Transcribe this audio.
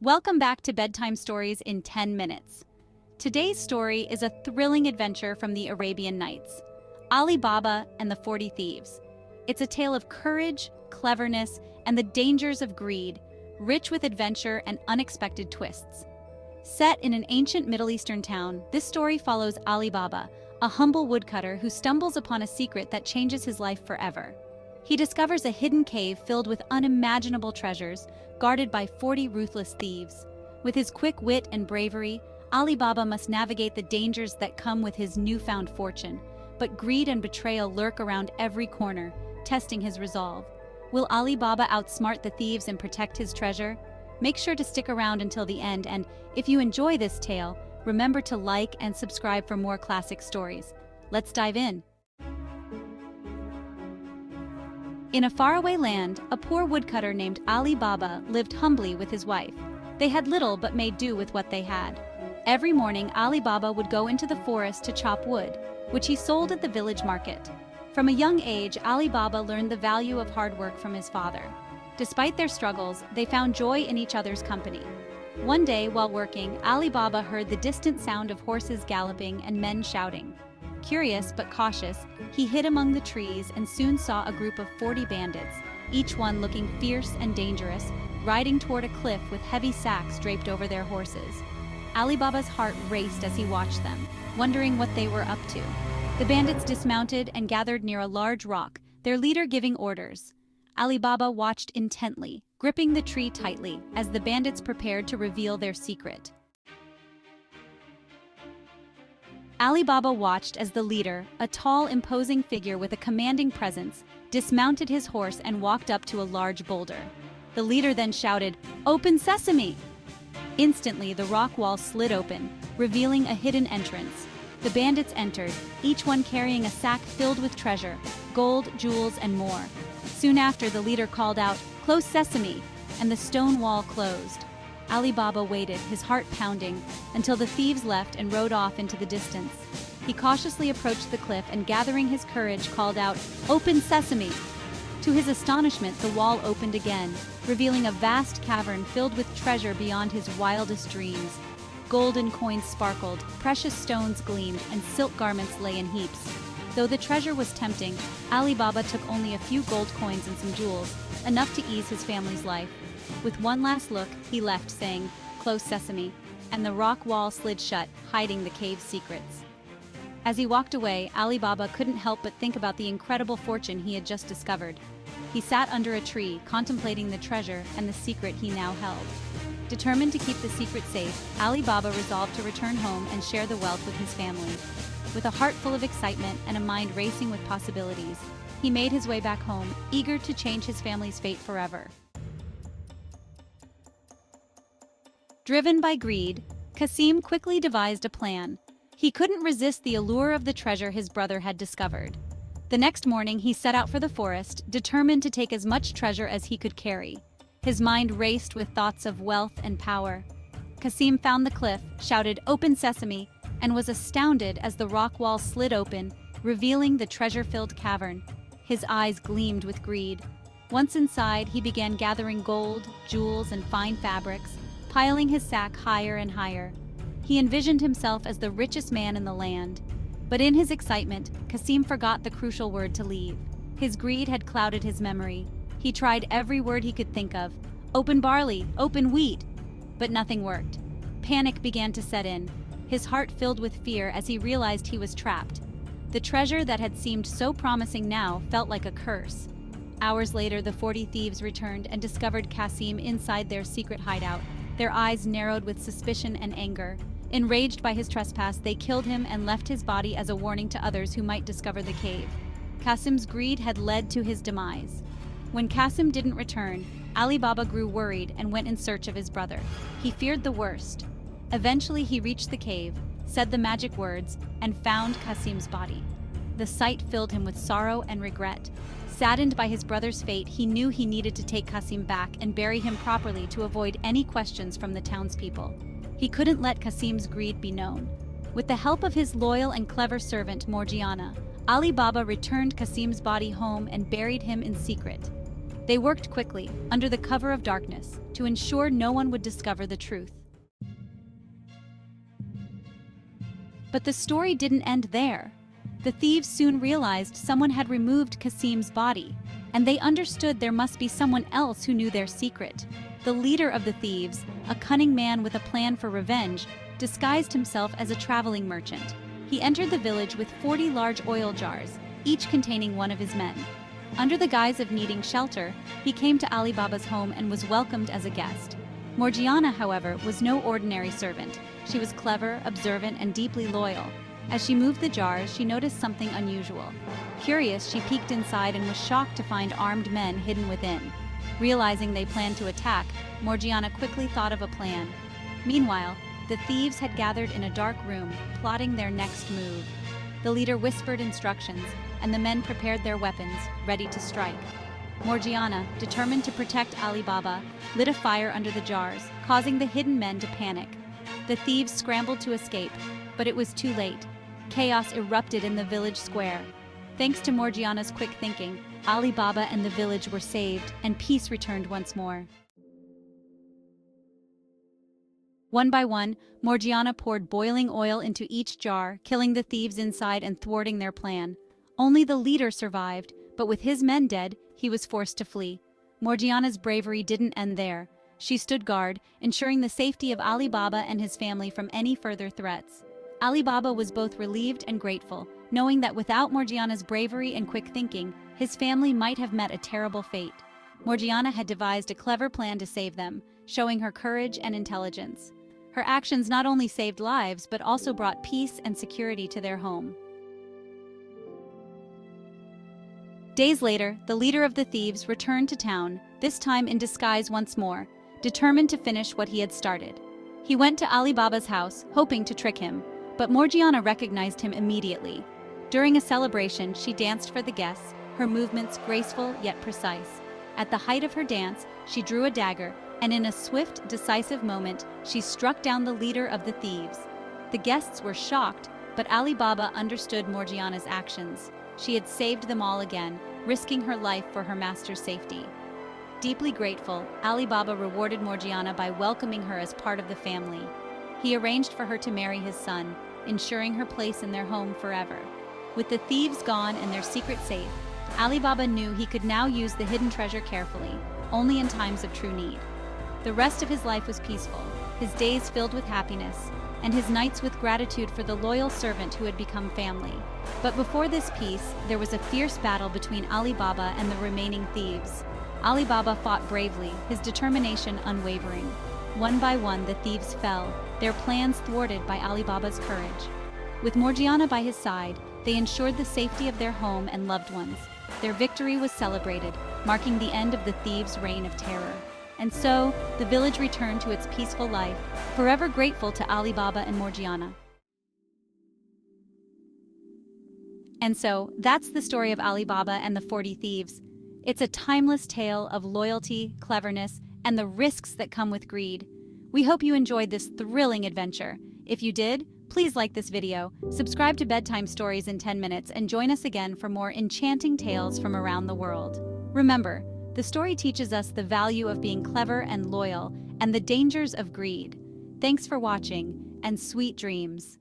Welcome back to Bedtime Stories in 10 Minutes. Today's story is a thrilling adventure from the Arabian Nights, Ali Baba and the 40 Thieves. It's a tale of courage, cleverness, and the dangers of greed, rich with adventure and unexpected twists. Set in an ancient Middle Eastern town, this story follows Ali Baba, a humble woodcutter who stumbles upon a secret that changes his life forever. He discovers a hidden cave filled with unimaginable treasures, guarded by 40 ruthless thieves. With his quick wit and bravery, Ali Baba must navigate the dangers that come with his newfound fortune. But greed and betrayal lurk around every corner, testing his resolve. Will Ali Baba outsmart the thieves and protect his treasure? Make sure to stick around until the end, and if you enjoy this tale, remember to like and subscribe for more classic stories. Let's dive in. In a faraway land, a poor woodcutter named Ali Baba lived humbly with his wife. They had little but made do with what they had. Every morning, Ali Baba would go into the forest to chop wood, which he sold at the village market. From a young age, Ali Baba learned the value of hard work from his father. Despite their struggles, they found joy in each other's company. One day, while working, Ali Baba heard the distant sound of horses galloping and men shouting. Curious but cautious, he hid among the trees and soon saw a group of 40 bandits, each one looking fierce and dangerous, riding toward a cliff with heavy sacks draped over their horses. Ali Baba's heart raced as he watched them, wondering what they were up to. The bandits dismounted and gathered near a large rock, their leader giving orders. Ali Baba watched intently, gripping the tree tightly, as the bandits prepared to reveal their secret. Ali Baba watched as the leader, a tall, imposing figure with a commanding presence, dismounted his horse and walked up to a large boulder. The leader then shouted, "Open sesame!" Instantly, the rock wall slid open, revealing a hidden entrance. The bandits entered, each one carrying a sack filled with treasure, gold, jewels, and more. Soon after, the leader called out, "Close sesame!" and the stone wall closed. Ali Baba waited, his heart pounding, until the thieves left and rode off into the distance. He cautiously approached the cliff and, gathering his courage, called out, "Open sesame!" To his astonishment, the wall opened again, revealing a vast cavern filled with treasure beyond his wildest dreams. Golden coins sparkled, precious stones gleamed, and silk garments lay in heaps. Though the treasure was tempting, Ali Baba took only a few gold coins and some jewels, enough to ease his family's life. With one last look, he left, saying, "Close sesame," and the rock wall slid shut, hiding the cave's secrets. As he walked away, Ali Baba couldn't help but think about the incredible fortune he had just discovered. He sat under a tree, contemplating the treasure and the secret he now held. Determined to keep the secret safe, Ali Baba resolved to return home and share the wealth with his family. With a heart full of excitement and a mind racing with possibilities, he made his way back home, eager to change his family's fate forever. Driven by greed, Qasim quickly devised a plan. He couldn't resist the allure of the treasure his brother had discovered. The next morning, he set out for the forest, determined to take as much treasure as he could carry. His mind raced with thoughts of wealth and power. Qasim found the cliff, shouted, "Open sesame," and was astounded as the rock wall slid open, revealing the treasure-filled cavern. His eyes gleamed with greed. Once inside, he began gathering gold, jewels, and fine fabrics, piling his sack higher and higher. He envisioned himself as the richest man in the land. But in his excitement, Qasim forgot the crucial word to leave. His greed had clouded his memory. He tried every word he could think of. "Open barley, open wheat," but nothing worked. Panic began to set in. His heart filled with fear as he realized he was trapped. The treasure that had seemed so promising now felt like a curse. Hours later, the 40 thieves returned and discovered Qasim inside their secret hideout. Their eyes narrowed with suspicion and anger. Enraged by his trespass, they killed him and left his body as a warning to others who might discover the cave. Qasim's greed had led to his demise. When Qasim didn't return, Ali Baba grew worried and went in search of his brother. He feared the worst. Eventually, he reached the cave, said the magic words, and found Qasim's body. The sight filled him with sorrow and regret. Saddened by his brother's fate, he knew he needed to take Qasim back and bury him properly to avoid any questions from the townspeople. He couldn't let Qasim's greed be known. With the help of his loyal and clever servant, Morgiana, Ali Baba returned Qasim's body home and buried him in secret. They worked quickly, under the cover of darkness, to ensure no one would discover the truth. But the story didn't end there. The thieves soon realized someone had removed Kasim's body, and they understood there must be someone else who knew their secret. The leader of the thieves, a cunning man with a plan for revenge, disguised himself as a traveling merchant. He entered the village with 40 large oil jars, each containing one of his men. Under the guise of needing shelter, he came to Ali Baba's home and was welcomed as a guest. Morgiana, however, was no ordinary servant. She was clever, observant, and deeply loyal. As she moved the jars, she noticed something unusual. Curious, she peeked inside and was shocked to find armed men hidden within. Realizing they planned to attack, Morgiana quickly thought of a plan. Meanwhile, the thieves had gathered in a dark room, plotting their next move. The leader whispered instructions, and the men prepared their weapons, ready to strike. Morgiana, determined to protect Ali Baba, lit a fire under the jars, causing the hidden men to panic. The thieves scrambled to escape, but it was too late. Chaos erupted in the village square. Thanks to Morgiana's quick thinking, Ali Baba and the village were saved, and peace returned once more. One by one, Morgiana poured boiling oil into each jar, killing the thieves inside and thwarting their plan. Only the leader survived, but with his men dead, he was forced to flee. Morgiana's bravery didn't end there. She stood guard, ensuring the safety of Ali Baba and his family from any further threats. Ali Baba was both relieved and grateful, knowing that without Morgiana's bravery and quick thinking, his family might have met a terrible fate. Morgiana had devised a clever plan to save them, showing her courage and intelligence. Her actions not only saved lives, but also brought peace and security to their home. Days later, the leader of the thieves returned to town, this time in disguise once more, determined to finish what he had started. He went to Ali Baba's house, hoping to trick him, but Morgiana recognized him immediately. During a celebration, she danced for the guests, her movements graceful yet precise. At the height of her dance, she drew a dagger, and in a swift, decisive moment, she struck down the leader of the thieves. The guests were shocked, but Ali Baba understood Morgiana's actions. She had saved them all again, risking her life for her master's safety. Deeply grateful, Ali Baba rewarded Morgiana by welcoming her as part of the family. He arranged for her to marry his son, ensuring her place in their home forever. With the thieves gone and their secret safe, Ali Baba knew he could now use the hidden treasure carefully, only in times of true need. The rest of his life was peaceful, his days filled with happiness, and his nights with gratitude for the loyal servant who had become family. But before this peace, there was a fierce battle between Ali Baba and the remaining thieves. Ali Baba fought bravely, his determination unwavering. One by one, the thieves fell, their plans thwarted by Ali Baba's courage. With Morgiana by his side, they ensured the safety of their home and loved ones. Their victory was celebrated, marking the end of the thieves' reign of terror. And so, the village returned to its peaceful life, forever grateful to Ali Baba and Morgiana. And so, that's the story of Ali Baba and the 40 Thieves. It's a timeless tale of loyalty, cleverness, and the risks that come with greed. We hope you enjoyed this thrilling adventure. If you did, please like this video, subscribe to Bedtime Stories in 10 minutes, and join us again for more enchanting tales from around the world. Remember, the story teaches us the value of being clever and loyal, and the dangers of greed. Thanks for watching, and sweet dreams.